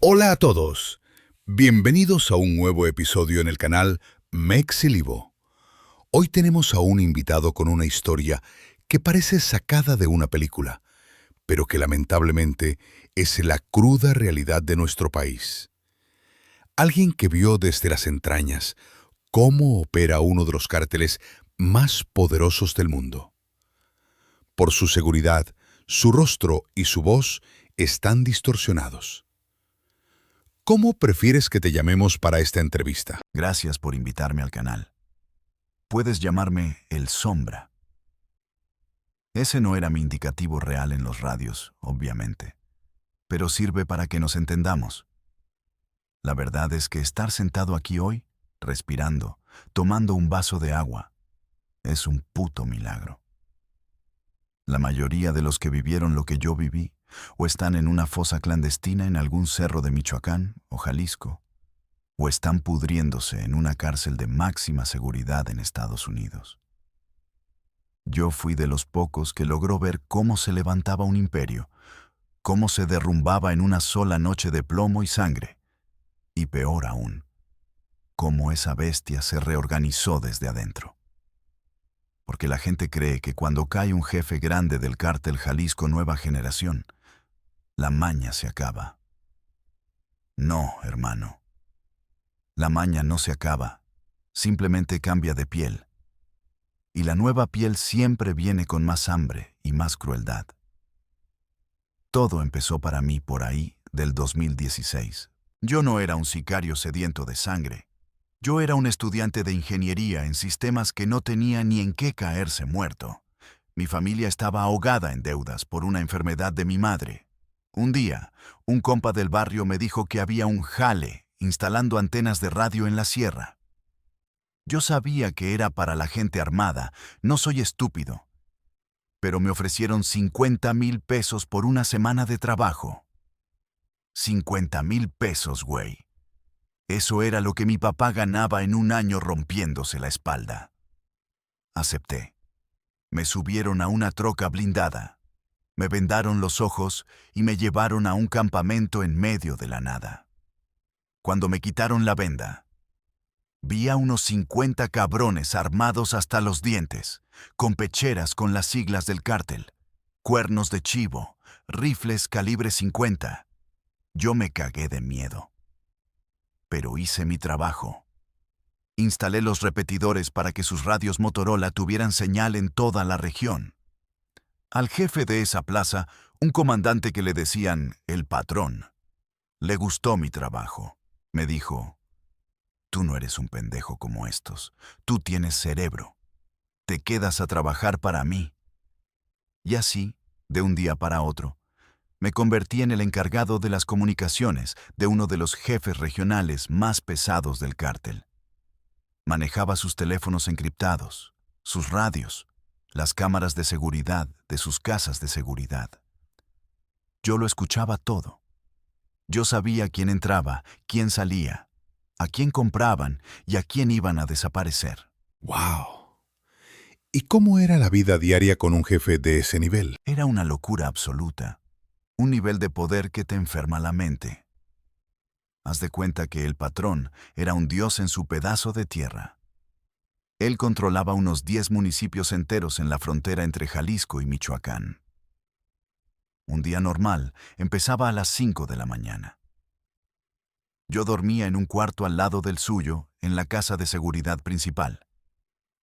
Hola a todos, bienvenidos a un nuevo episodio en el canal Mexilivo. Hoy tenemos a un invitado con una historia que parece sacada de una película, pero que lamentablemente es la cruda realidad de nuestro país. Alguien que vio desde las entrañas cómo opera uno de los cárteles más poderosos del mundo. Por su seguridad, su rostro y su voz están distorsionados. ¿Cómo prefieres que te llamemos para esta entrevista? Gracias por invitarme al canal. Puedes llamarme El Sombra. Ese no era mi indicativo real en los radios, obviamente, pero sirve para que nos entendamos. La verdad es que estar sentado aquí hoy, respirando, tomando un vaso de agua, es un puto milagro. La mayoría de los que vivieron lo que yo viví, o están en una fosa clandestina en algún cerro de Michoacán o Jalisco, o están pudriéndose en una cárcel de máxima seguridad en Estados Unidos. Yo fui de los pocos que logró ver cómo se levantaba un imperio, cómo se derrumbaba en una sola noche de plomo y sangre, y peor aún, cómo esa bestia se reorganizó desde adentro. Porque la gente cree que cuando cae un jefe grande del cártel Jalisco Nueva Generación, la maña se acaba. No, hermano. La maña no se acaba, simplemente cambia de piel. Y la nueva piel siempre viene con más hambre y más crueldad. Todo empezó para mí por ahí del 2016. Yo no era un sicario sediento de sangre. Yo era un estudiante de ingeniería en sistemas que no tenía ni en qué caerse muerto. Mi familia estaba ahogada en deudas por una enfermedad de mi madre. Un día, un compa del barrio me dijo que había un jale instalando antenas de radio en la sierra. Yo sabía que era para la gente armada, no soy estúpido. Pero me ofrecieron 50,000 pesos por una semana de trabajo. 50,000 pesos, güey. Eso era lo que mi papá ganaba en un año rompiéndose la espalda. Acepté. Me subieron a una troca blindada. Me vendaron los ojos y me llevaron a un campamento en medio de la nada. Cuando me quitaron la venda, vi a unos 50 cabrones armados hasta los dientes, con pecheras con las siglas del cártel, cuernos de chivo, rifles calibre 50. Yo me cagué de miedo. Pero hice mi trabajo. Instalé los repetidores para que sus radios Motorola tuvieran señal en toda la región. Al jefe de esa plaza, un comandante que le decían el patrón, le gustó mi trabajo. Me dijo: tú no eres un pendejo como estos, tú tienes cerebro. Te quedas a trabajar para mí. Y así, de un día para otro, me convertí en el encargado de las comunicaciones de uno de los jefes regionales más pesados del cártel. Manejaba sus teléfonos encriptados, sus radios, las cámaras de seguridad de sus casas de seguridad. Yo lo escuchaba todo. Yo sabía quién entraba, quién salía, a quién compraban y a quién iban a desaparecer. ¡Wow! ¿Y cómo era la vida diaria con un jefe de ese nivel? Era una locura absoluta, un nivel de poder que te enferma la mente. Haz de cuenta que el patrón era un dios en su pedazo de tierra. Él controlaba unos 10 municipios enteros en la frontera entre Jalisco y Michoacán. Un día normal empezaba a las 5 de la mañana. Yo dormía en un cuarto al lado del suyo, en la casa de seguridad principal,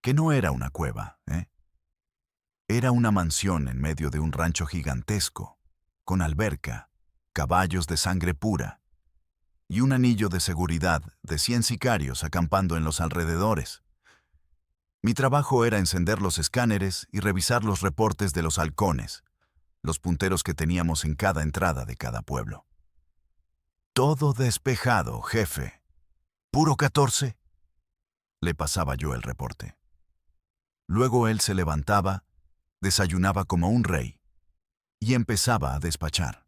que no era una cueva, Era una mansión en medio de un rancho gigantesco, con alberca, caballos de sangre pura, y un anillo de seguridad de 100 sicarios acampando en los alrededores. Mi trabajo era encender los escáneres y revisar los reportes de los halcones, los punteros que teníamos en cada entrada de cada pueblo. Todo despejado, jefe. ¿Puro 14? Le pasaba yo el reporte. Luego él se levantaba, desayunaba como un rey y empezaba a despachar.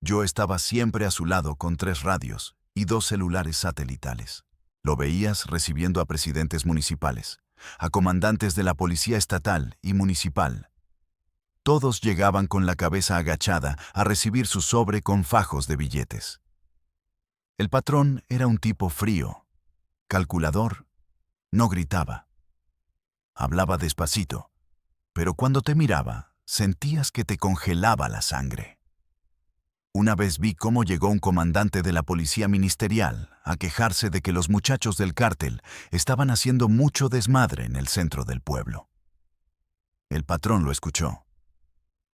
Yo estaba siempre a su lado con 3 radios y 2 celulares satelitales. Lo veías recibiendo a presidentes municipales, a comandantes de la policía estatal y municipal. Todos llegaban con la cabeza agachada a recibir su sobre con fajos de billetes. El patrón era un tipo frío, calculador, no gritaba. Hablaba despacito, pero cuando te miraba, sentías que te congelaba la sangre. Una vez vi cómo llegó un comandante de la policía ministerial a quejarse de que los muchachos del cártel estaban haciendo mucho desmadre en el centro del pueblo. El patrón lo escuchó.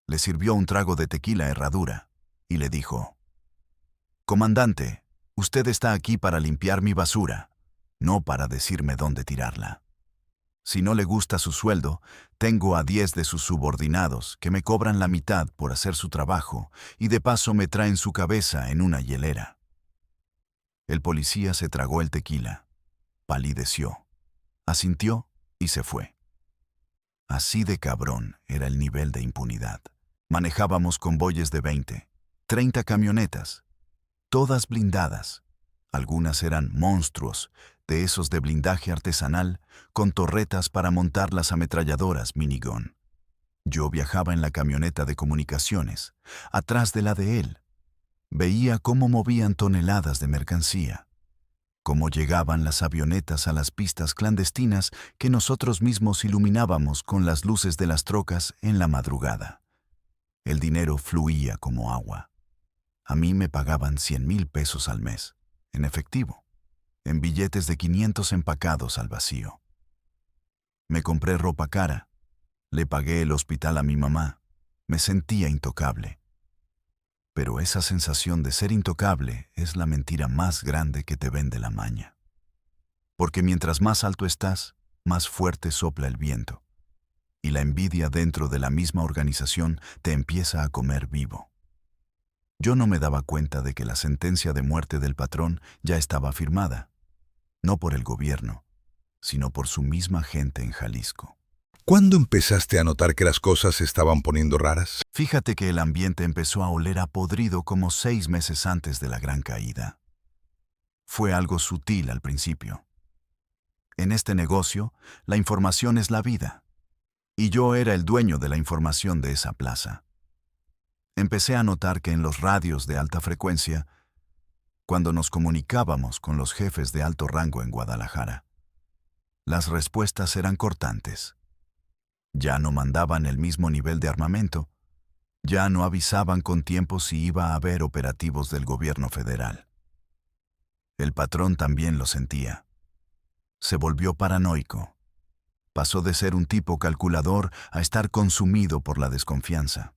Le sirvió un trago de tequila Herradura y le dijo: «Comandante, usted está aquí para limpiar mi basura, no para decirme dónde tirarla. Si no le gusta su sueldo, tengo a 10 de sus subordinados que me cobran la mitad por hacer su trabajo y de paso me traen su cabeza en una hielera». El policía se tragó el tequila, palideció, asintió y se fue. Así de cabrón era el nivel de impunidad. Manejábamos convoyes de 20, 30 camionetas, todas blindadas. Algunas eran monstruos, de esos de blindaje artesanal, con torretas para montar las ametralladoras minigun. Yo viajaba en la camioneta de comunicaciones, atrás de la de él. Veía cómo movían toneladas de mercancía, cómo llegaban las avionetas a las pistas clandestinas que nosotros mismos iluminábamos con las luces de las trocas en la madrugada. El dinero fluía como agua. A mí me pagaban 100,000 pesos al mes, en efectivo, en billetes de 500 empacados al vacío. Me compré ropa cara, le pagué el hospital a mi mamá, me sentía intocable. Pero esa sensación de ser intocable es la mentira más grande que te vende la maña. Porque mientras más alto estás, más fuerte sopla el viento. Y la envidia dentro de la misma organización te empieza a comer vivo. Yo no me daba cuenta de que la sentencia de muerte del patrón ya estaba firmada, no por el gobierno, sino por su misma gente en Jalisco. ¿Cuándo empezaste a notar que las cosas se estaban poniendo raras? Fíjate que el ambiente empezó a oler a podrido como 6 meses antes de la gran caída. Fue algo sutil al principio. En este negocio, la información es la vida. Y yo era el dueño de la información de esa plaza. Empecé a notar que en los radios de alta frecuencia, cuando nos comunicábamos con los jefes de alto rango en Guadalajara, las respuestas eran cortantes. Ya no mandaban el mismo nivel de armamento, ya no avisaban con tiempo si iba a haber operativos del gobierno federal. El patrón también lo sentía. Se volvió paranoico. Pasó de ser un tipo calculador a estar consumido por la desconfianza.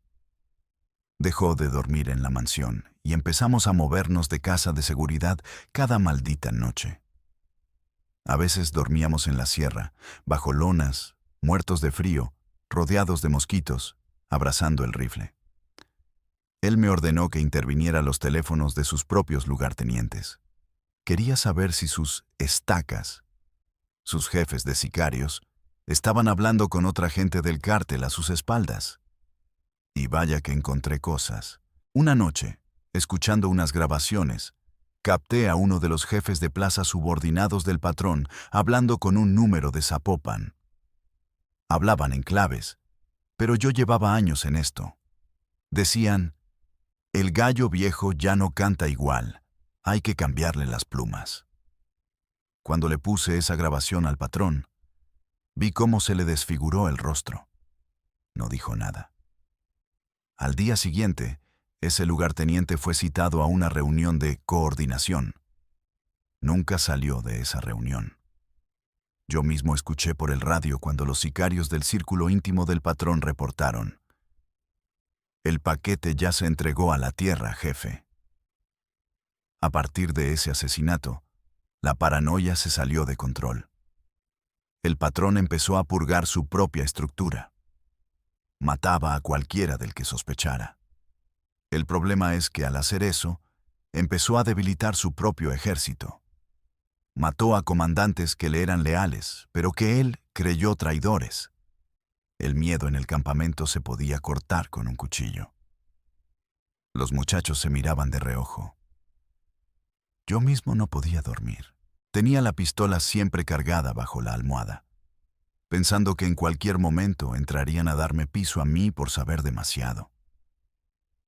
Dejó de dormir en la mansión y empezamos a movernos de casa de seguridad cada maldita noche. A veces dormíamos en la sierra, bajo lonas, muertos de frío, rodeados de mosquitos, abrazando el rifle. Él me ordenó que interviniera los teléfonos de sus propios lugartenientes. Quería saber si sus estacas, sus jefes de sicarios, estaban hablando con otra gente del cártel a sus espaldas. Y vaya que encontré cosas. Una noche, escuchando unas grabaciones, capté a uno de los jefes de plaza subordinados del patrón hablando con un número de Zapopan. Hablaban en claves, pero yo llevaba años en esto. Decían: «El gallo viejo ya no canta igual, hay que cambiarle las plumas». Cuando le puse esa grabación al patrón, vi cómo se le desfiguró el rostro. No dijo nada. Al día siguiente, ese lugarteniente fue citado a una reunión de coordinación. Nunca salió de esa reunión. Yo mismo escuché por el radio cuando los sicarios del círculo íntimo del patrón reportaron: «El paquete ya se entregó a la tierra, jefe». A partir de ese asesinato, la paranoia se salió de control. El patrón empezó a purgar su propia estructura. Mataba a cualquiera del que sospechara. El problema es que al hacer eso, empezó a debilitar su propio ejército. Mató a comandantes que le eran leales, pero que él creyó traidores. El miedo en el campamento se podía cortar con un cuchillo. Los muchachos se miraban de reojo. Yo mismo no podía dormir. Tenía la pistola siempre cargada bajo la almohada. pensando que en cualquier momento entrarían a darme piso a mí por saber demasiado.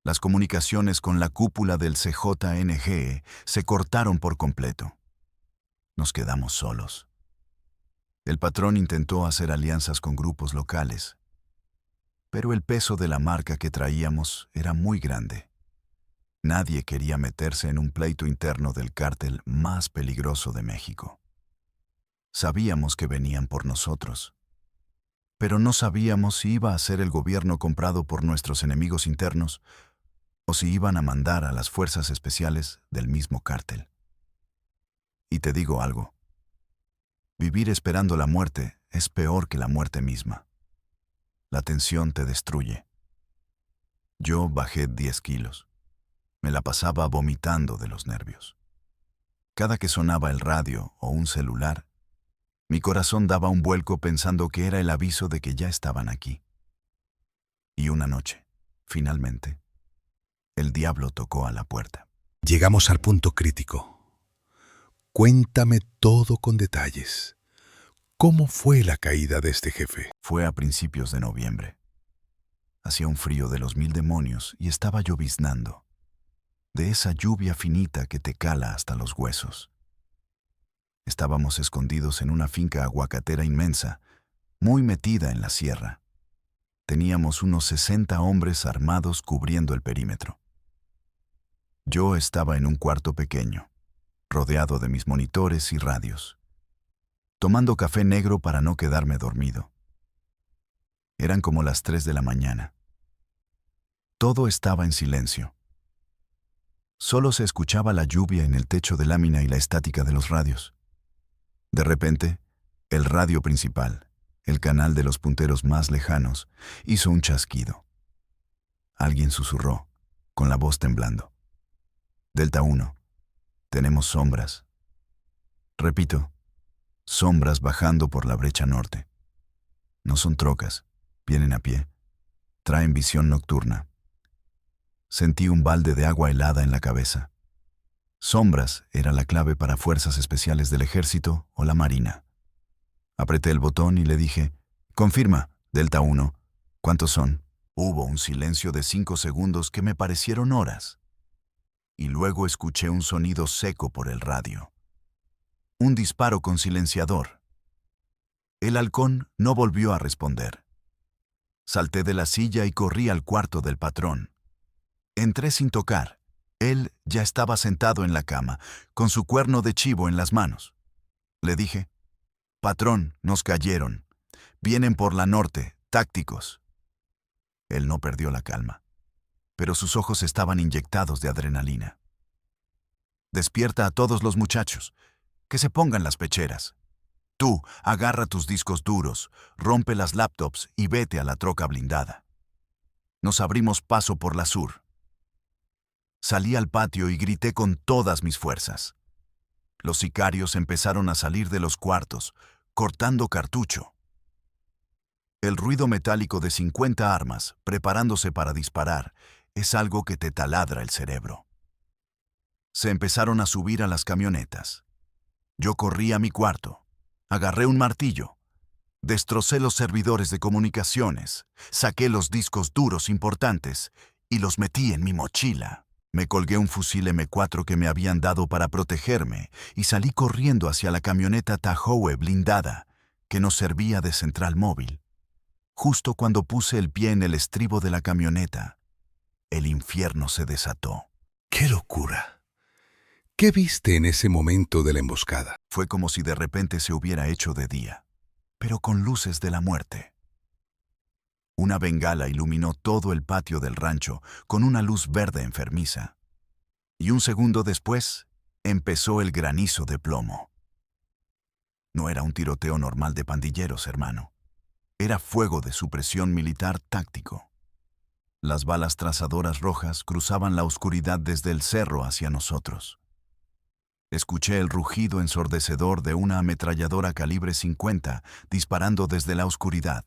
Las comunicaciones con la cúpula del CJNG se cortaron por completo. Nos quedamos solos. El patrón intentó hacer alianzas con grupos locales, pero el peso de la marca que traíamos era muy grande. Nadie quería meterse en un pleito interno del cártel más peligroso de México. Sabíamos que venían por nosotros, pero no sabíamos si iba a ser el gobierno comprado por nuestros enemigos internos o si iban a mandar a las fuerzas especiales del mismo cártel. Y te digo algo, vivir esperando la muerte es peor que la muerte misma. La tensión te destruye. Yo bajé 10 kilos. Me la pasaba vomitando de los nervios. Cada que sonaba el radio o un celular, mi corazón daba un vuelco pensando que era el aviso de que ya estaban aquí. Y una noche, finalmente, el diablo tocó a la puerta. Llegamos al punto crítico. Cuéntame todo con detalles. ¿Cómo fue la caída de este jefe? Fue a principios de noviembre. Hacía un frío de los 1000 demonios y estaba lloviznando, de esa lluvia finita que te cala hasta los huesos. Estábamos escondidos en una finca aguacatera inmensa, muy metida en la sierra. Teníamos unos 60 hombres armados cubriendo el perímetro. Yo estaba en un cuarto pequeño, rodeado de mis monitores y radios, tomando café negro para no quedarme dormido. Eran como las 3 de la mañana. Todo estaba en silencio. Solo se escuchaba la lluvia en el techo de lámina y la estática de los radios. De repente, el radio principal, el canal de los punteros más lejanos, hizo un chasquido. Alguien susurró, con la voz temblando. Delta 1, tenemos sombras. Repito, sombras bajando por la brecha norte. No son trocas, vienen a pie. Traen visión nocturna. Sentí un balde de agua helada en la cabeza. Sombras era la clave para fuerzas especiales del ejército o la marina. Apreté el botón y le dije, confirma, Delta 1, ¿cuántos son? Hubo un silencio de 5 segundos que me parecieron horas. Y luego escuché un sonido seco por el radio. Un disparo con silenciador. El halcón no volvió a responder. Salté de la silla y corrí al cuarto del patrón. Entré sin tocar. Él ya estaba sentado en la cama, con su cuerno de chivo en las manos. Le dije, patrón, nos cayeron. Vienen por la norte, tácticos. Él no perdió la calma, pero sus ojos estaban inyectados de adrenalina. Despierta a todos los muchachos, que se pongan las pecheras. Tú, agarra tus discos duros, rompe las laptops y vete a la troca blindada. Nos abrimos paso por la sur. Salí al patio y grité con todas mis fuerzas. Los sicarios empezaron a salir de los cuartos, cortando cartucho. El ruido metálico de 50 armas, preparándose para disparar, es algo que te taladra el cerebro. Se empezaron a subir a las camionetas. Yo corrí a mi cuarto, agarré un martillo, destrocé los servidores de comunicaciones, saqué los discos duros importantes y los metí en mi mochila. Me colgué un fusil M4 que me habían dado para protegerme y salí corriendo hacia la camioneta Tahoe blindada, que nos servía de central móvil. Justo cuando puse el pie en el estribo de la camioneta, el infierno se desató. ¡Qué locura! ¿Qué viste en ese momento de la emboscada? Fue como si de repente se hubiera hecho de día, pero con luces de la muerte. Una bengala iluminó todo el patio del rancho con una luz verde enfermiza. Y un segundo después, empezó el granizo de plomo. No era un tiroteo normal de pandilleros, hermano. Era fuego de supresión militar táctico. Las balas trazadoras rojas cruzaban la oscuridad desde el cerro hacia nosotros. Escuché el rugido ensordecedor de una ametralladora calibre 50 disparando desde la oscuridad.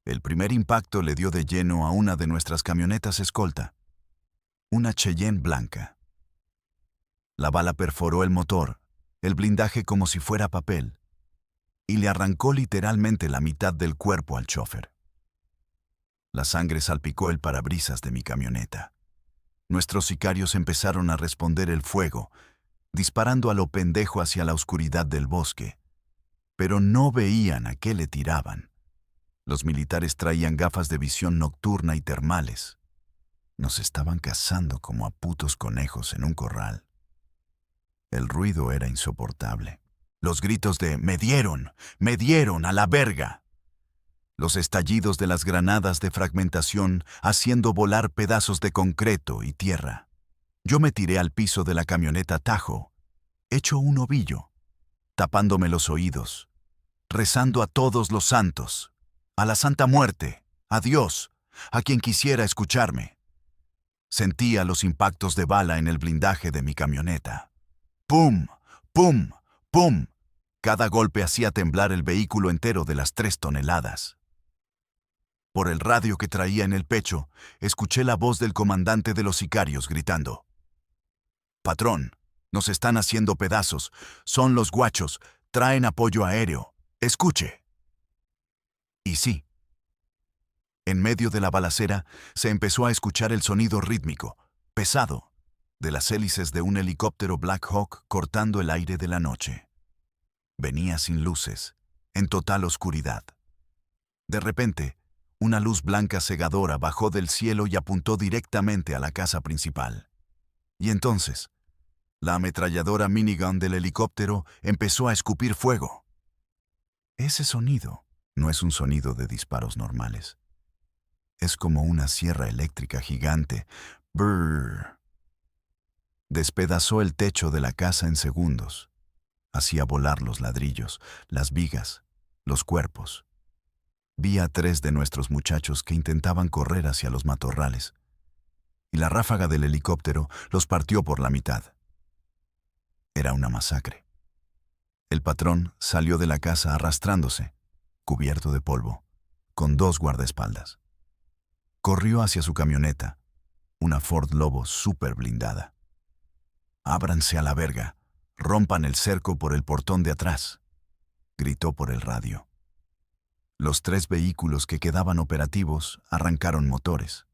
El primer impacto le dio de lleno a una de nuestras camionetas escolta, una Cheyenne blanca. La bala perforó el motor, el blindaje como si fuera papel. y le arrancó literalmente la mitad del cuerpo al chofer. La sangre salpicó el parabrisas de mi camioneta. Nuestros sicarios empezaron a responder el fuego, disparando a lo pendejo hacia la oscuridad del bosque. Pero no veían a qué le tiraban. Los militares traían gafas de visión nocturna y termales. Nos estaban cazando como a putos conejos en un corral. El ruido era insoportable. Los gritos de ¡me dieron! ¡Me dieron! ¡A la verga! Los estallidos de las granadas de fragmentación haciendo volar pedazos de concreto y tierra. Yo me tiré al piso de la camioneta Tajo, hecho un ovillo, tapándome los oídos, rezando a todos los santos, a la Santa Muerte, a Dios, a quien quisiera escucharme. Sentía los impactos de bala en el blindaje de mi camioneta. ¡Pum! ¡Pum! ¡Pum! Cada golpe hacía temblar el vehículo entero de las 3 toneladas. Por el radio que traía en el pecho, escuché la voz del comandante de los sicarios gritando: «Patrón, nos están haciendo pedazos. Son los guachos. Traen apoyo aéreo. Escuche». Y sí. En medio de la balacera se empezó a escuchar el sonido rítmico, pesado, de las hélices de un helicóptero Black Hawk cortando el aire de la noche. Venía sin luces, en total oscuridad. De repente, una luz blanca cegadora bajó del cielo y apuntó directamente a la casa principal. Y entonces, la ametralladora minigun del helicóptero empezó a escupir fuego. Ese sonido no es un sonido de disparos normales. Es como una sierra eléctrica gigante. Brrr. Despedazó el techo de la casa en segundos. Hacía volar los ladrillos, las vigas, los cuerpos. Vi a 3 de nuestros muchachos que intentaban correr hacia los matorrales, y la ráfaga del helicóptero los partió por la mitad. Era una masacre. El patrón salió de la casa arrastrándose, cubierto de polvo, con 2 guardaespaldas. Corrió hacia su camioneta, una Ford Lobo súper blindada. «Ábranse a la verga, rompan el cerco por el portón de atrás», gritó por el radio. Los 3 vehículos que quedaban operativos arrancaron motores.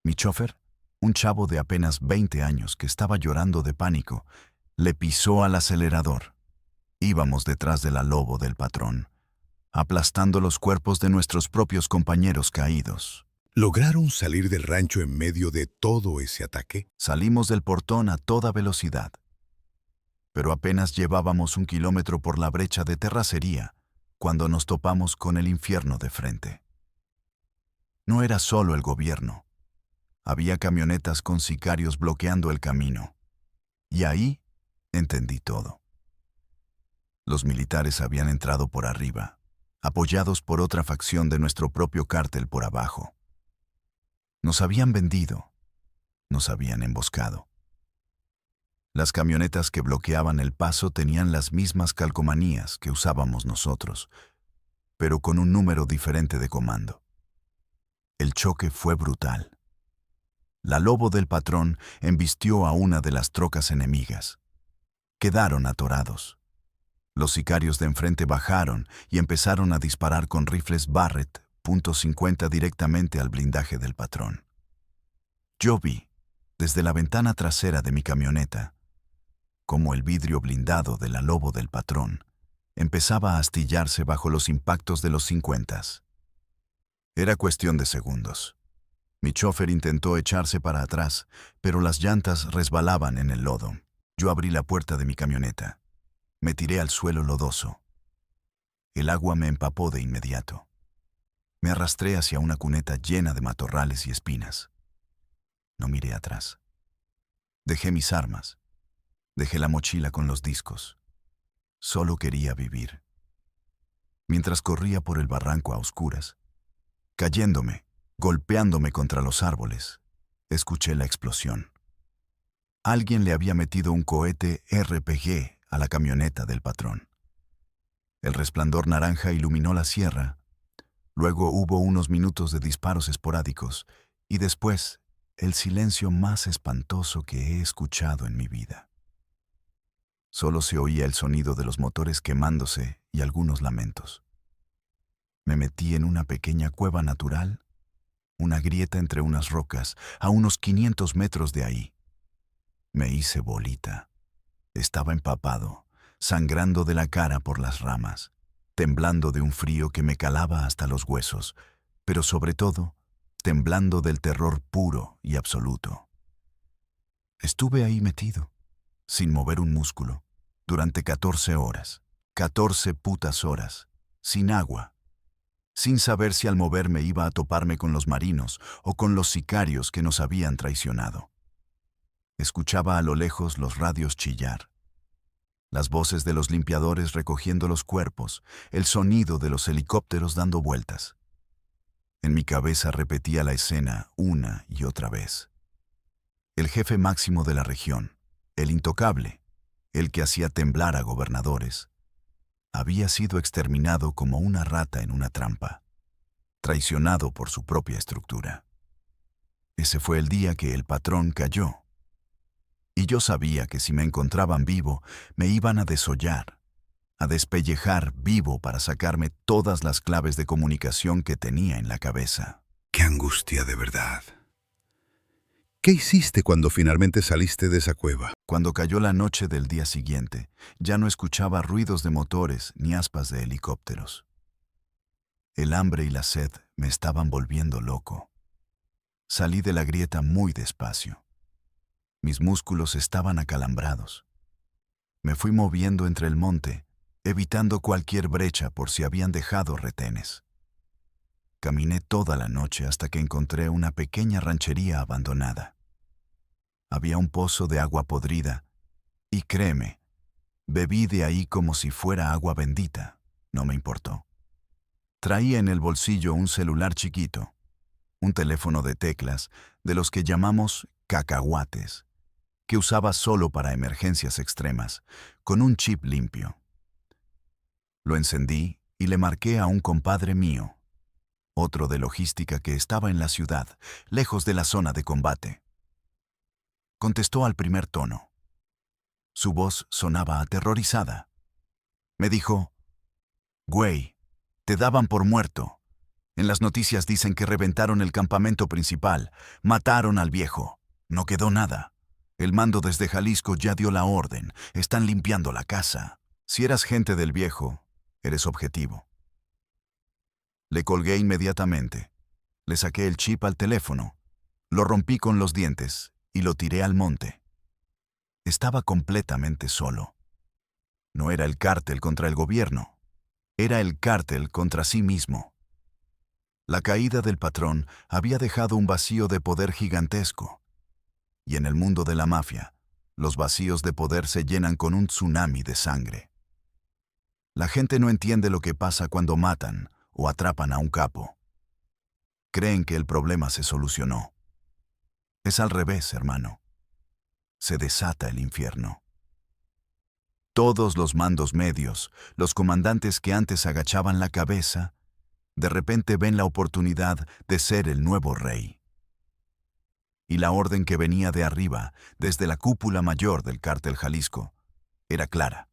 Mi chofer, un chavo de apenas 20 años que estaba llorando de pánico, le pisó al acelerador. Íbamos detrás de la Lobo del patrón, aplastando los cuerpos de nuestros propios compañeros caídos. ¿Lograron salir del rancho en medio de todo ese ataque? Salimos del portón a toda velocidad. Pero apenas llevábamos 1 kilómetro por la brecha de terracería cuando nos topamos con el infierno de frente. No era solo el gobierno. Había camionetas con sicarios bloqueando el camino. Y ahí entendí todo. Los militares habían entrado por arriba, apoyados por otra facción de nuestro propio cártel por abajo. Nos habían vendido, nos habían emboscado. Las camionetas que bloqueaban el paso tenían las mismas calcomanías que usábamos nosotros, pero con un número diferente de comando. El choque fue brutal. La Lobo del patrón embistió a una de las trocas enemigas. Quedaron atorados. Los sicarios de enfrente bajaron y empezaron a disparar con rifles Barrett .50 directamente al blindaje del patrón. Yo vi, desde la ventana trasera de mi camioneta, cómo el vidrio blindado de la Lobo del patrón empezaba a astillarse bajo los impactos de los 50. Era cuestión de segundos. Mi chofer intentó echarse para atrás, pero las llantas resbalaban en el lodo. Yo abrí la puerta de mi camioneta. Me tiré al suelo lodoso. El agua me empapó de inmediato. Me arrastré hacia una cuneta llena de matorrales y espinas. No miré atrás. Dejé mis armas. Dejé la mochila con los discos. Solo quería vivir. Mientras corría por el barranco a oscuras, cayéndome, golpeándome contra los árboles, escuché la explosión. Alguien le había metido un cohete RPG a la camioneta del patrón. El resplandor naranja iluminó la sierra. Luego hubo unos minutos de disparos esporádicos y después el silencio más espantoso que he escuchado en mi vida. Solo se oía el sonido de los motores quemándose y algunos lamentos. Me metí en una pequeña cueva natural, una grieta entre unas rocas, a unos 500 metros de ahí. Me hice bolita. Estaba empapado, sangrando de la cara por las ramas, temblando de un frío que me calaba hasta los huesos, pero sobre todo, temblando del terror puro y absoluto. Estuve ahí metido, sin mover un músculo, durante 14 horas, 14 putas horas, sin agua, sin saber si al moverme iba a toparme con los marinos o con los sicarios que nos habían traicionado. Escuchaba a lo lejos los radios chillar, las voces de los limpiadores recogiendo los cuerpos, el sonido de los helicópteros dando vueltas. En mi cabeza repetía la escena una y otra vez. El jefe máximo de la región, el intocable, el que hacía temblar a gobernadores, había sido exterminado como una rata en una trampa, traicionado por su propia estructura. Ese fue el día que el patrón cayó. Y yo sabía que si me encontraban vivo, me iban a desollar, a despellejar vivo para sacarme todas las claves de comunicación que tenía en la cabeza. ¡Qué angustia de verdad! ¿Qué hiciste cuando finalmente saliste de esa cueva? Cuando cayó la noche del día siguiente, ya no escuchaba ruidos de motores ni aspas de helicópteros. El hambre y la sed me estaban volviendo loco. Salí de la grieta muy despacio. Mis músculos estaban acalambrados. Me fui moviendo entre el monte, evitando cualquier brecha por si habían dejado retenes. Caminé toda la noche hasta que encontré una pequeña ranchería abandonada. Había un pozo de agua podrida, y créeme, bebí de ahí como si fuera agua bendita, no me importó. Traía en el bolsillo un celular chiquito, un teléfono de teclas, de los que llamamos cacahuates, que usaba solo para emergencias extremas, con un chip limpio. Lo encendí y le marqué a un compadre mío, otro de logística que estaba en la ciudad, lejos de la zona de combate. Contestó al primer tono. Su voz sonaba aterrorizada. Me dijo, «Güey, te daban por muerto. En las noticias dicen que reventaron el campamento principal, mataron al viejo. No quedó nada. El mando desde Jalisco ya dio la orden, están limpiando la casa. Si eras gente del viejo, eres objetivo». Le colgué inmediatamente. Le saqué el chip al teléfono, lo rompí con los dientes y lo tiré al monte. Estaba completamente solo. No era el cártel contra el gobierno, era el cártel contra sí mismo. La caída del patrón había dejado un vacío de poder gigantesco. Y en el mundo de la mafia, los vacíos de poder se llenan con un tsunami de sangre. La gente no entiende lo que pasa cuando matan o atrapan a un capo. Creen que el problema se solucionó. Es al revés, hermano. Se desata el infierno. Todos los mandos medios, los comandantes que antes agachaban la cabeza, de repente ven la oportunidad de ser el nuevo rey. Y la orden que venía de arriba, desde la cúpula mayor del cártel Jalisco, era clara: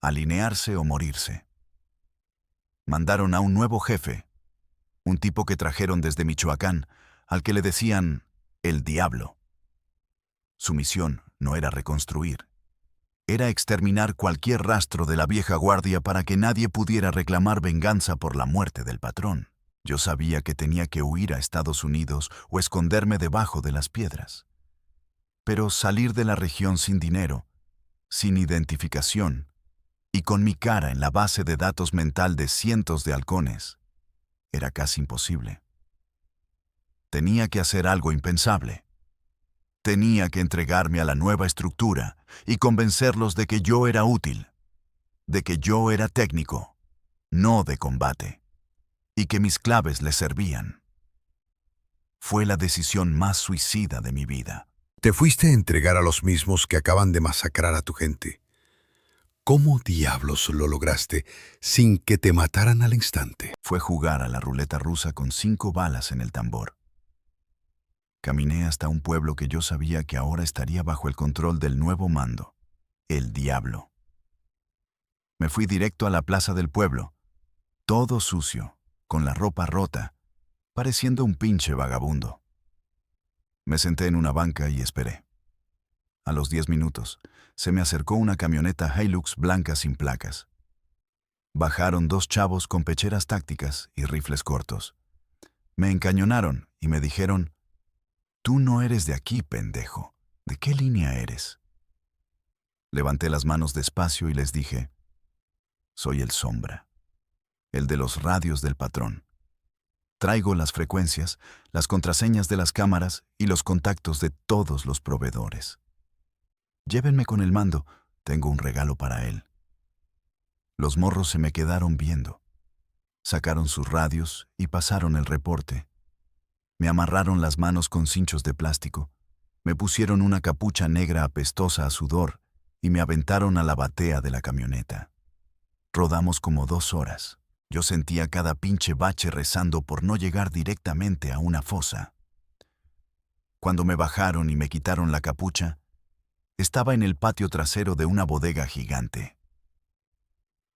alinearse o morirse. Mandaron a un nuevo jefe, un tipo que trajeron desde Michoacán, al que le decían el Diablo. Su misión no era reconstruir, era exterminar cualquier rastro de la vieja guardia para que nadie pudiera reclamar venganza por la muerte del patrón. Yo sabía que tenía que huir a Estados Unidos o esconderme debajo de las piedras. Pero salir de la región sin dinero, sin identificación, y con mi cara en la base de datos mental de cientos de halcones, era casi imposible. Tenía que hacer algo impensable. Tenía que entregarme a la nueva estructura y convencerlos de que yo era útil, de que yo era técnico, no de combate, y que mis claves les servían. Fue la decisión más suicida de mi vida. Te fuiste a entregar a los mismos que acaban de masacrar a tu gente. ¿Cómo diablos lo lograste sin que te mataran al instante? Fue jugar a la ruleta rusa con 5 balas en el tambor. Caminé hasta un pueblo que yo sabía que ahora estaría bajo el control del nuevo mando, el diablo. Me fui directo a la plaza del pueblo, todo sucio, con la ropa rota, pareciendo un pinche vagabundo. Me senté en una banca y esperé. A los 10 minutos, se me acercó una camioneta Hilux blanca sin placas. Bajaron 2 chavos con pecheras tácticas y rifles cortos. Me encañonaron y me dijeron: «Tú no eres de aquí, pendejo. ¿De qué línea eres?». Levanté las manos despacio y les dije: «Soy el Sombra, el de los radios del patrón. Traigo las frecuencias, las contraseñas de las cámaras y los contactos de todos los proveedores. Llévenme con el mando, tengo un regalo para él». Los morros se me quedaron viendo. Sacaron sus radios y pasaron el reporte. Me amarraron las manos con cinchos de plástico, me pusieron una capucha negra apestosa a sudor y me aventaron a la batea de la camioneta. Rodamos como 2 horas. Yo sentía cada pinche bache rezando por no llegar directamente a una fosa. Cuando me bajaron y me quitaron la capucha, estaba en el patio trasero de una bodega gigante.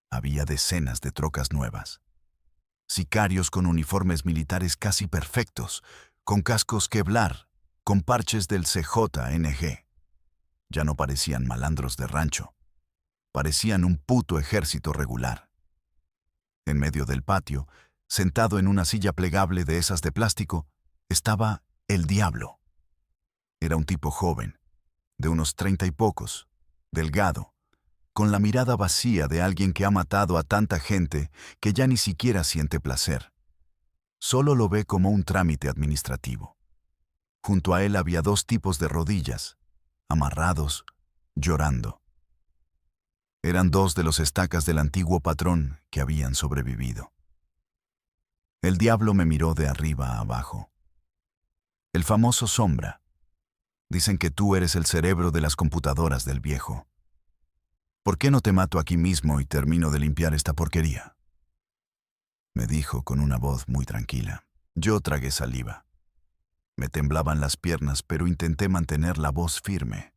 Había decenas de trocas nuevas. Sicarios con uniformes militares casi perfectos, con cascos Kevlar, con parches del CJNG. Ya no parecían malandros de rancho. Parecían un puto ejército regular. En medio del patio, sentado en una silla plegable de esas de plástico, estaba el diablo. Era un tipo joven, de unos 30 y pocos, delgado, con la mirada vacía de alguien que ha matado a tanta gente que ya ni siquiera siente placer. Solo lo ve como un trámite administrativo. Junto a él había 2 tipos de rodillas, amarrados, llorando. Eran 2 de los estacas del antiguo patrón que habían sobrevivido. El diablo me miró de arriba a abajo. «El famoso Sombra. Dicen que tú eres el cerebro de las computadoras del viejo. ¿Por qué no te mato aquí mismo y termino de limpiar esta porquería?», me dijo con una voz muy tranquila. Yo tragué saliva. Me temblaban las piernas, pero intenté mantener la voz firme.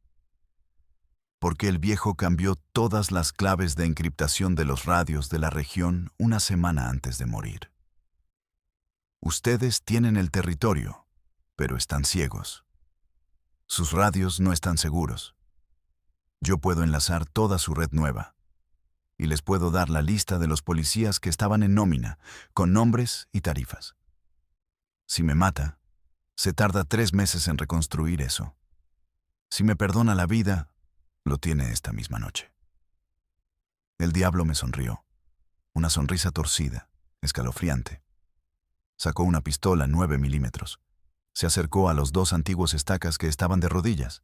Porque el viejo cambió todas las claves de encriptación de los radios de la región una semana antes de morir. Ustedes tienen el territorio, pero están ciegos. Sus radios no están seguros. Yo puedo enlazar toda su red nueva y les puedo dar la lista de los policías que estaban en nómina, con nombres y tarifas. Si me mata, se tarda 3 meses en reconstruir eso. Si me perdona la vida, lo tiene esta misma noche. El diablo me sonrió, una sonrisa torcida, escalofriante. Sacó una pistola 9 milímetros. Se acercó a los 2 antiguos estacas que estaban de rodillas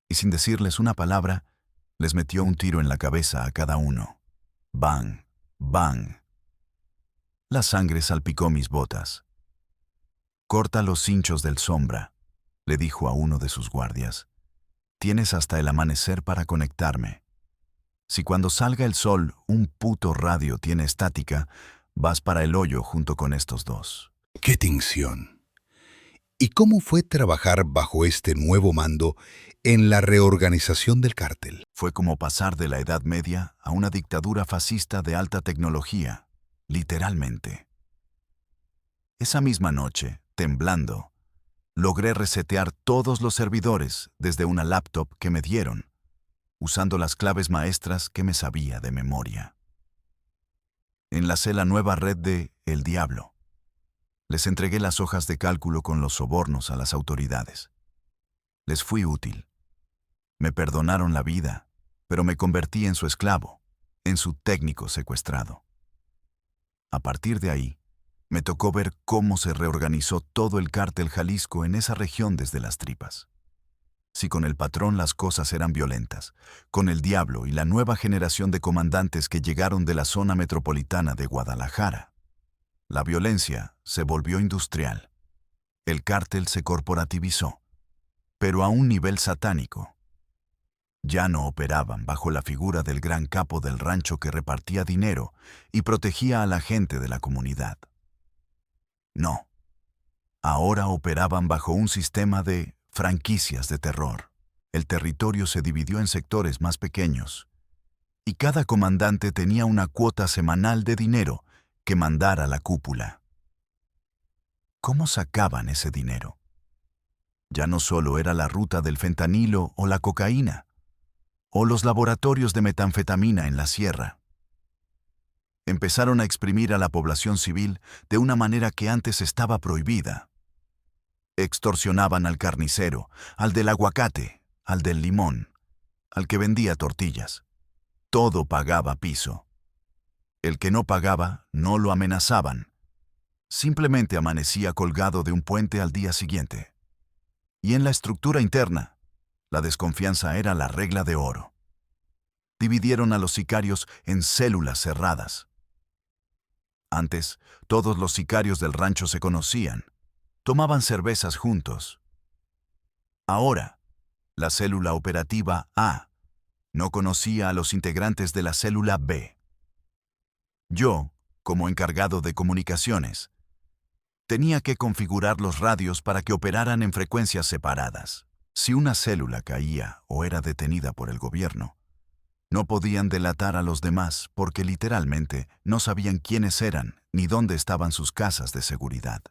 y sin decirles una palabra, les metió un tiro en la cabeza a cada uno. Bang, bang. La sangre salpicó mis botas. «Corta los cinchos del Sombra», le dijo a uno de sus guardias. «Tienes hasta el amanecer para conectarme. Si cuando salga el sol un puto radio tiene estática, vas para el hoyo junto con estos 2». ¡Qué tensión! ¿Y cómo fue trabajar bajo este nuevo mando en la reorganización del cártel? Fue como pasar de la Edad Media a una dictadura fascista de alta tecnología, literalmente. Esa misma noche, temblando, logré resetear todos los servidores desde una laptop que me dieron, usando las claves maestras que me sabía de memoria. Enlacé la nueva red de El Diablo. Les entregué las hojas de cálculo con los sobornos a las autoridades. Les fui útil. Me perdonaron la vida, pero me convertí en su esclavo, en su técnico secuestrado. A partir de ahí, me tocó ver cómo se reorganizó todo el cártel Jalisco en esa región desde las tripas. Si con el patrón las cosas eran violentas, con el diablo y la nueva generación de comandantes que llegaron de la zona metropolitana de Guadalajara, la violencia se volvió industrial. El cártel se corporativizó, pero a un nivel satánico. Ya no operaban bajo la figura del gran capo del rancho que repartía dinero y protegía a la gente de la comunidad. No, ahora operaban bajo un sistema de franquicias de terror. El territorio se dividió en sectores más pequeños, y cada comandante tenía una cuota semanal de dinero que mandar a la cúpula. ¿Cómo sacaban ese dinero? Ya no solo era la ruta del fentanilo o la cocaína, o los laboratorios de metanfetamina en la sierra. Empezaron a exprimir a la población civil de una manera que antes estaba prohibida. Extorsionaban al carnicero, al del aguacate, al del limón, al que vendía tortillas. Todo pagaba piso. El que no pagaba, no lo amenazaban. Simplemente amanecía colgado de un puente al día siguiente. Y en la estructura interna, la desconfianza era la regla de oro. Dividieron a los sicarios en células cerradas. Antes, todos los sicarios del rancho se conocían. Tomaban cervezas juntos. Ahora, la célula operativa A no conocía a los integrantes de la célula B. Yo, como encargado de comunicaciones, tenía que configurar los radios para que operaran en frecuencias separadas. Si una célula caía o era detenida por el gobierno, no podían delatar a los demás porque literalmente no sabían quiénes eran ni dónde estaban sus casas de seguridad.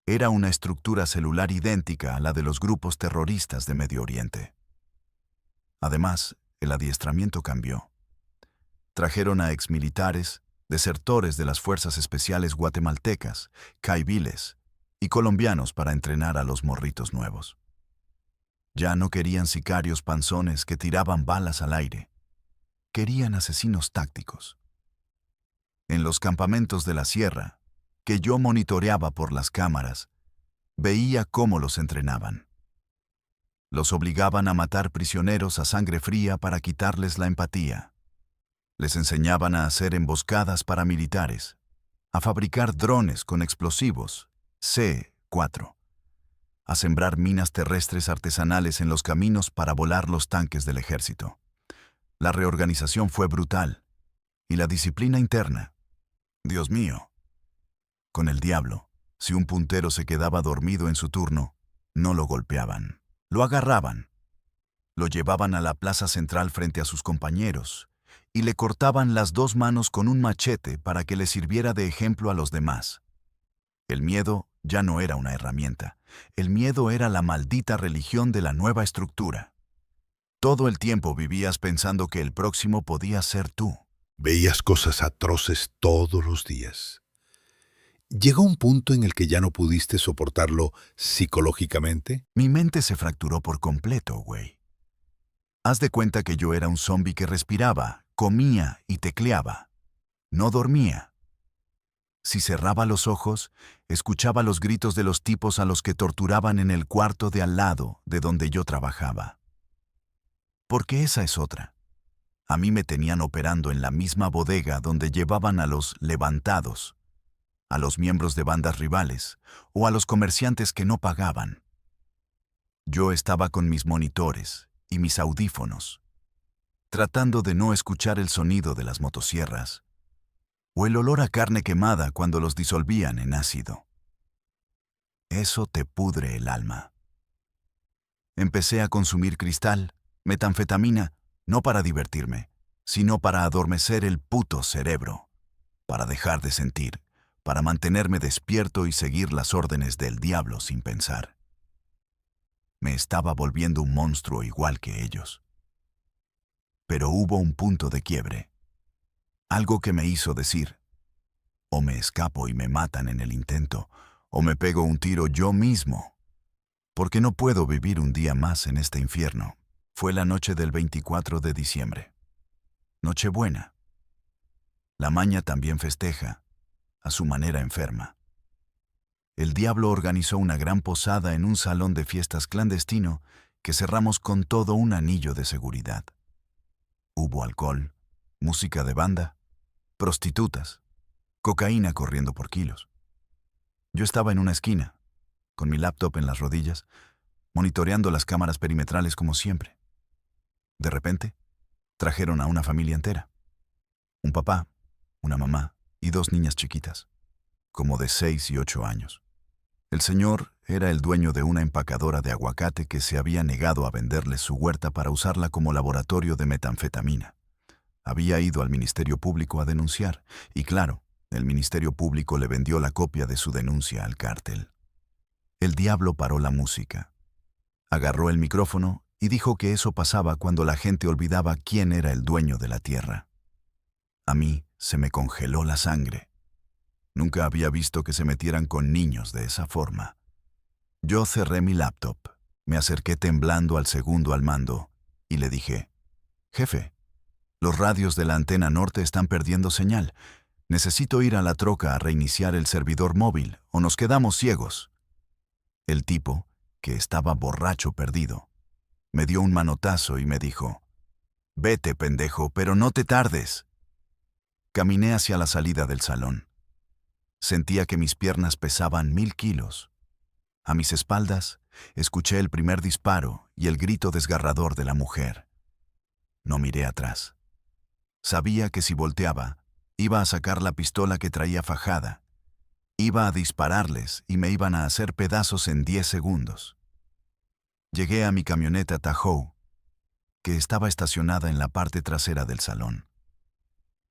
Era una estructura celular idéntica a la de los grupos terroristas de Medio Oriente. Además, el adiestramiento cambió. Trajeron a exmilitares, desertores de las fuerzas especiales guatemaltecas, caiviles y colombianos para entrenar a los morritos nuevos. Ya no querían sicarios panzones que tiraban balas al aire. Querían asesinos tácticos. En los campamentos de la sierra, que yo monitoreaba por las cámaras, veía cómo los entrenaban. Los obligaban a matar prisioneros a sangre fría para quitarles la empatía. Les enseñaban a hacer emboscadas paramilitares, a fabricar drones con explosivos C4, a sembrar minas terrestres artesanales en los caminos para volar los tanques del ejército. La reorganización fue brutal. Y la disciplina interna. Dios mío. Con el diablo, si un puntero se quedaba dormido en su turno, no lo golpeaban. Lo agarraban. Lo llevaban a la plaza central frente a sus compañeros y le cortaban las 2 manos con un machete para que le sirviera de ejemplo a los demás. El miedo ya no era una herramienta. El miedo era la maldita religión de la nueva estructura. Todo el tiempo vivías pensando que el próximo podía ser tú. Veías cosas atroces todos los días. ¿Llegó un punto en el que ya no pudiste soportarlo psicológicamente? Mi mente se fracturó por completo, güey. Haz de cuenta que yo era un zombi que respiraba, comía y tecleaba. No dormía. Si cerraba los ojos, escuchaba los gritos de los tipos a los que torturaban en el cuarto de al lado de donde yo trabajaba. Porque esa es otra. A mí me tenían operando en la misma bodega donde llevaban a los levantados, a los miembros de bandas rivales o a los comerciantes que no pagaban. Yo estaba con mis monitores y mis audífonos, tratando de no escuchar el sonido de las motosierras o el olor a carne quemada cuando los disolvían en ácido. Eso te pudre el alma. Empecé a consumir cristal, metanfetamina, no para divertirme, sino para adormecer el puto cerebro, para dejar de sentir, para mantenerme despierto y seguir las órdenes del diablo sin pensar. Me estaba volviendo un monstruo igual que ellos. Pero hubo un punto de quiebre. Algo que me hizo decir, o me escapo y me matan en el intento, o me pego un tiro yo mismo, porque no puedo vivir un día más en este infierno. Fue la noche del 24 de diciembre. Nochebuena. La maña también festeja, a su manera enferma. El diablo organizó una gran posada en un salón de fiestas clandestino que cerramos con todo un anillo de seguridad. Hubo alcohol, música de banda, prostitutas, cocaína corriendo por kilos. Yo estaba en una esquina, con mi laptop en las rodillas, monitoreando las cámaras perimetrales como siempre. De repente, trajeron a una familia entera. Un papá, una mamá y 2 niñas chiquitas, como de 6 y 8 años. El señor era el dueño de una empacadora de aguacate que se había negado a venderles su huerta para usarla como laboratorio de metanfetamina. Había ido al Ministerio Público a denunciar, y claro, el Ministerio Público le vendió la copia de su denuncia al cártel. El diablo paró la música. Agarró el micrófono y dijo que eso pasaba cuando la gente olvidaba quién era el dueño de la tierra. A mí se me congeló la sangre. Nunca había visto que se metieran con niños de esa forma. Yo cerré mi laptop, me acerqué temblando al segundo al mando y le dije: «Jefe, los radios de la antena norte están perdiendo señal. Necesito ir a la troca a reiniciar el servidor móvil o nos quedamos ciegos». El tipo, que estaba borracho perdido, me dio un manotazo y me dijo: «Vete, pendejo, pero no te tardes». Caminé hacia la salida del salón. Sentía que mis piernas pesaban 1000 kilos. A mis espaldas, escuché el primer disparo y el grito desgarrador de la mujer. No miré atrás. Sabía que si volteaba, iba a sacar la pistola que traía fajada. Iba a dispararles y me iban a hacer pedazos en 10 segundos. Llegué a mi camioneta Tahoe, que estaba estacionada en la parte trasera del salón.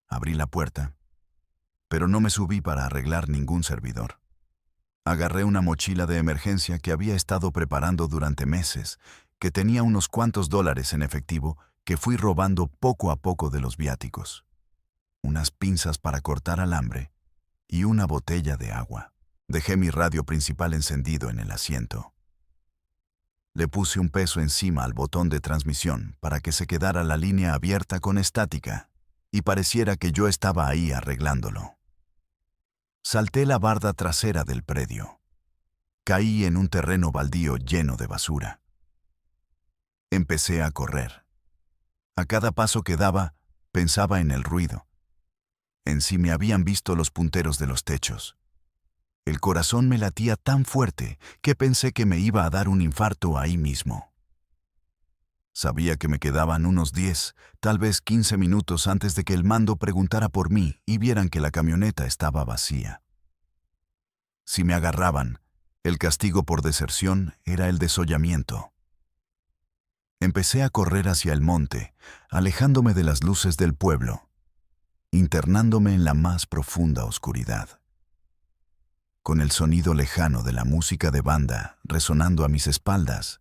Abrí la puerta, pero no me subí para arreglar ningún servidor. Agarré una mochila de emergencia que había estado preparando durante meses, que tenía unos cuantos dólares en efectivo que fui robando poco a poco de los viáticos, unas pinzas para cortar alambre y una botella de agua. Dejé mi radio principal encendido en el asiento. Le puse un peso encima al botón de transmisión para que se quedara la línea abierta con estática y pareciera que yo estaba ahí arreglándolo. Salté la barda trasera del predio. Caí en un terreno baldío lleno de basura. Empecé a correr. A cada paso que daba, pensaba en el ruido. En si me habían visto los punteros de los techos. El corazón me latía tan fuerte que pensé que me iba a dar un infarto ahí mismo. Sabía que me quedaban unos 10, tal vez 15 minutos antes de que el mando preguntara por mí y vieran que la camioneta estaba vacía. Si me agarraban, el castigo por deserción era el desollamiento. Empecé a correr hacia el monte, alejándome de las luces del pueblo, internándome en la más profunda oscuridad. Con el sonido lejano de la música de banda resonando a mis espaldas,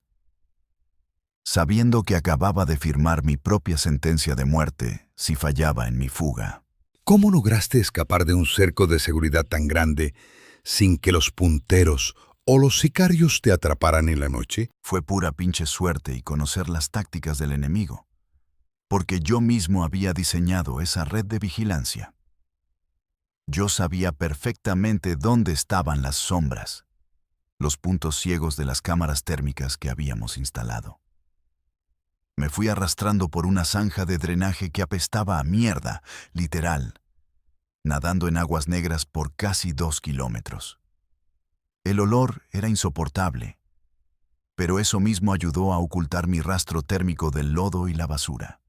sabiendo que acababa de firmar mi propia sentencia de muerte si fallaba en mi fuga. ¿Cómo lograste escapar de un cerco de seguridad tan grande sin que los punteros o los sicarios te atraparan en la noche? Fue pura pinche suerte y conocer las tácticas del enemigo, porque yo mismo había diseñado esa red de vigilancia. Yo sabía perfectamente dónde estaban las sombras, los puntos ciegos de las cámaras térmicas que habíamos instalado. Me fui arrastrando por una zanja de drenaje que apestaba a mierda, literal, nadando en aguas negras por casi 2 kilómetros. El olor era insoportable, pero eso mismo ayudó a ocultar mi rastro térmico del lodo y la basura.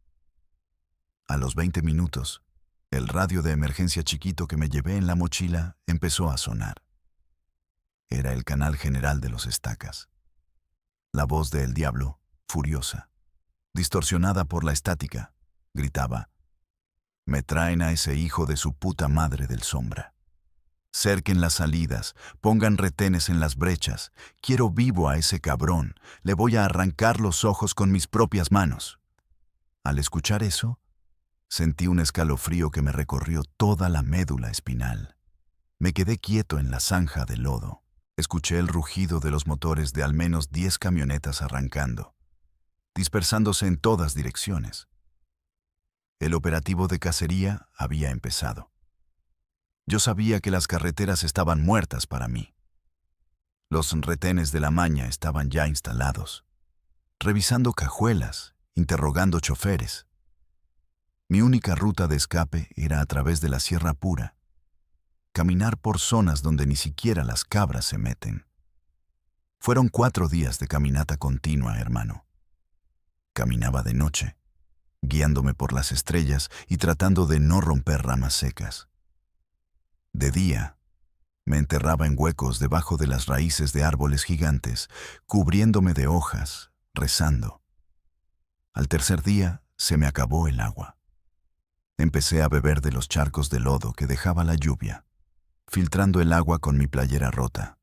A los 20 minutos, el radio de emergencia chiquito que me llevé en la mochila empezó a sonar. Era el canal general de los Estacas. La voz de El Diablo, furiosa, distorsionada por la estática, gritaba: «Me traen a ese hijo de su puta madre del Sombra. Cerquen las salidas, pongan retenes en las brechas. Quiero vivo a ese cabrón. Le voy a arrancar los ojos con mis propias manos». Al escuchar eso, sentí un escalofrío que me recorrió toda la médula espinal. Me quedé quieto en la zanja de lodo. Escuché el rugido de los motores de al menos 10 camionetas arrancando, dispersándose en todas direcciones. El operativo de cacería había empezado. Yo sabía que las carreteras estaban muertas para mí. Los retenes de la maña estaban ya instalados, revisando cajuelas, interrogando choferes. Mi única ruta de escape era a través de la Sierra Pura, caminar por zonas donde ni siquiera las cabras se meten. Fueron 4 días de caminata continua, hermano. Caminaba de noche, guiándome por las estrellas y tratando de no romper ramas secas. De día, Me enterraba en huecos debajo de las raíces de árboles gigantes, cubriéndome de hojas, rezando. Al tercer día se me acabó el agua. Empecé a beber de los charcos de lodo que dejaba la lluvia, filtrando el agua con mi playera rota.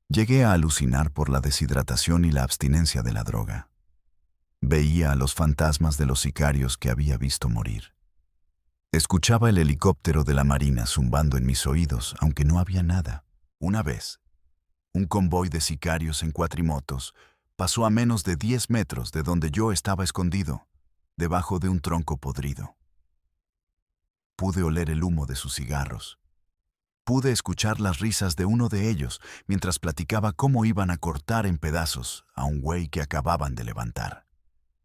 Llegué a alucinar por la deshidratación y la abstinencia de la droga. Veía a los fantasmas de los sicarios que había visto morir. Escuchaba el helicóptero de la Marina zumbando en mis oídos, aunque no había nada. Una vez, un convoy de sicarios en cuatrimotos pasó a menos de 10 metros de donde yo estaba escondido, debajo de un tronco podrido. Pude oler el humo de sus cigarros. Pude escuchar las risas de uno de ellos mientras platicaba cómo iban a cortar en pedazos a un güey que acababan de levantar.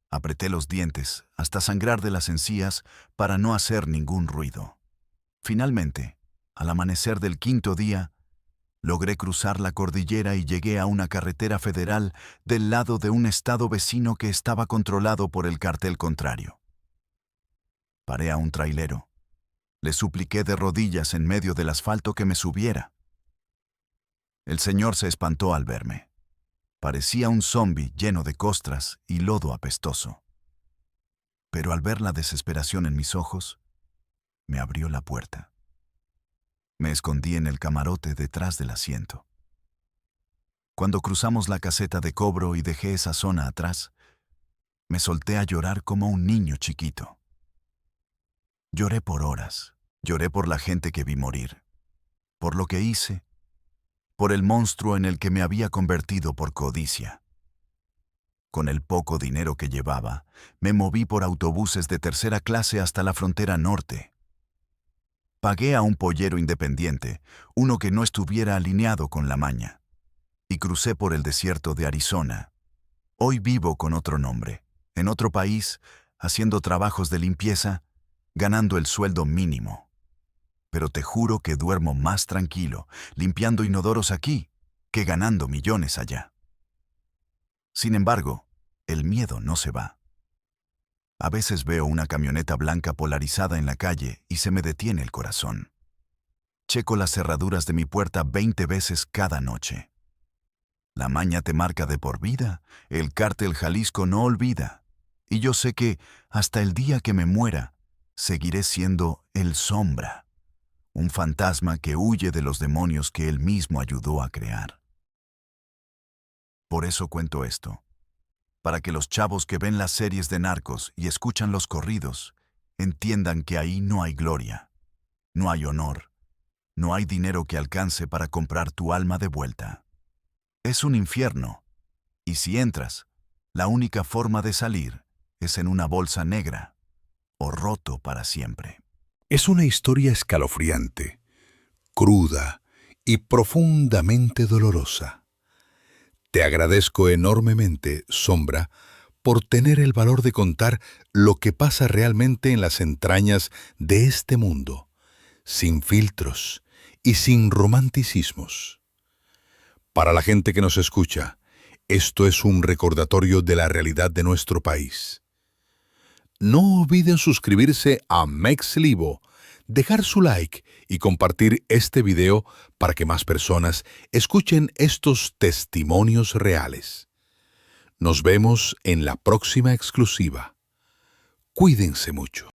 Apreté los dientes hasta sangrar de las encías para no hacer ningún ruido. Finalmente, al amanecer del quinto día, logré cruzar la cordillera y llegué a una carretera federal del lado de un estado vecino que estaba controlado por el cartel contrario. Paré a un trailero. Le supliqué de rodillas en medio del asfalto que me subiera. El señor se espantó al verme. Parecía un zombi lleno de costras y lodo apestoso. Pero al ver la desesperación en mis ojos, me abrió la puerta. Me escondí en el camarote detrás del asiento. Cuando cruzamos la caseta de cobro y dejé esa zona atrás, me solté a llorar como un niño chiquito. Lloré por horas. Lloré por la gente que vi morir, por lo que hice, por el monstruo en el que me había convertido por codicia. Con el poco dinero que llevaba, me moví por autobuses de tercera clase hasta la frontera norte. Pagué a un pollero independiente, uno que no estuviera alineado con la maña, y crucé por el desierto de Arizona. Hoy vivo con otro nombre, en otro país, haciendo trabajos de limpieza, ganando el sueldo mínimo. Pero te juro que duermo más tranquilo, limpiando inodoros aquí, que ganando millones allá. Sin embargo, el miedo no se va. A veces veo una camioneta blanca polarizada en la calle y se me detiene el corazón. Checo las cerraduras de mi puerta 20 veces cada noche. La maña te marca de por vida, el cártel Jalisco no olvida, y yo sé que, hasta el día que me muera, seguiré siendo el Sombra. Un fantasma que huye de los demonios que él mismo ayudó a crear. Por eso cuento esto, para que los chavos que ven las series de narcos y escuchan los corridos entiendan que ahí no hay gloria, no hay honor, no hay dinero que alcance para comprar tu alma de vuelta. Es un infierno, y si entras, la única forma de salir es en una bolsa negra o roto para siempre. Es una historia escalofriante, cruda y profundamente dolorosa. Te agradezco enormemente, Sombra, por tener el valor de contar lo que pasa realmente en las entrañas de este mundo, sin filtros y sin romanticismos. Para la gente que nos escucha, esto es un recordatorio de la realidad de nuestro país. No olviden suscribirse a MEXLivo, dejar su like y compartir este video para que más personas escuchen estos testimonios reales. Nos vemos en la próxima exclusiva. Cuídense mucho.